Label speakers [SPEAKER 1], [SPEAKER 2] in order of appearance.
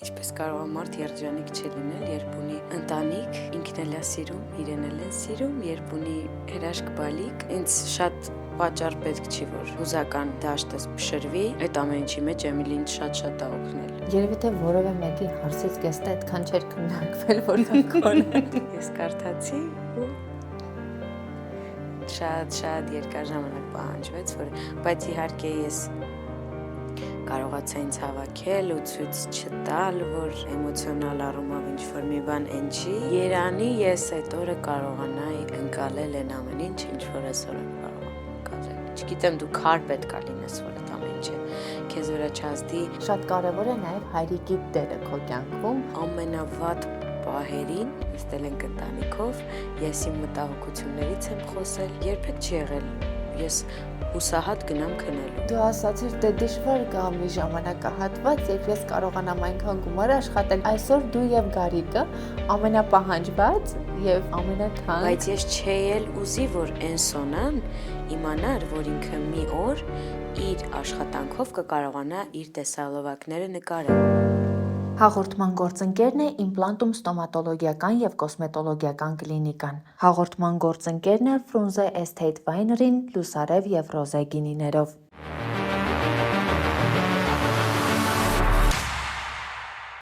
[SPEAKER 1] Ինչպես կարող է մարդ երջանիկ չլինել, երբ ունի ընտանիք, ինքն էլ է սիրում, իրեն էլ են սիրում, երբ ունի հրաշք բալիկ, ինձ շատ պատճառ պետք չի, որ հուզական դաշտս փշրվի, այդ ամեն ինչի մեջ Էմիլին շատ-շատ է օգնել։
[SPEAKER 2] Երևի թե որևէ մեկի հարցից կեստ այդքան չէր քննարկվել, որքան քոնը։
[SPEAKER 1] Ես կարդացի ու շատ երկար ժամանակ պահանջվեց, բայց իհարկե ես կարողացա ինձ հավաքել ու ցույց չտալ, որ էմոցիոնալ առումով ինչ-որ մի բան են չի։ Երանի ես այդ օրը կարողանայի ընկալել այն ամեն ինչ, ինչ որ այսօր եմ կարող ընկալել։ Չգիտեմ, դու քար պետք է լինես, որ այդ ամեն ինչը քեզ վրա չազդի։
[SPEAKER 2] Շատ կարևոր է նաև հայրիկի դերը քո կյանքում։
[SPEAKER 1] Ամենավատ պահերին, նստել ենք ընտանիքով, ես իմ մտահոգություններից եմ խոսել, երբեք չի եղել ես հուսահատ գնամ քնելու։
[SPEAKER 2] Դու ասացիր, թե դժվար գա մի ժամանակահատված, երբ ես կարողանամ այնքան գումար աշխատել։ Այսօր դու եւ Գարիկը ամենապահանջված եւ ամենաթանկ։
[SPEAKER 1] Բայց ես չէի էլ ուզի, որ այն Սոնան իմանար, որ ինքը մի օր իր աշխատանքով կկարողանա իր տեսահոլովակները նկարել։
[SPEAKER 2] Հաղորդման գործընկերն է Իմպլանտում ստոմատոլոգիական և կոսմետոլոգիական կլինիկան։ Հաղորդման գործընկերն է Frunze Estate Winery-ն, Լուսարև և Ռոզե գինիներով։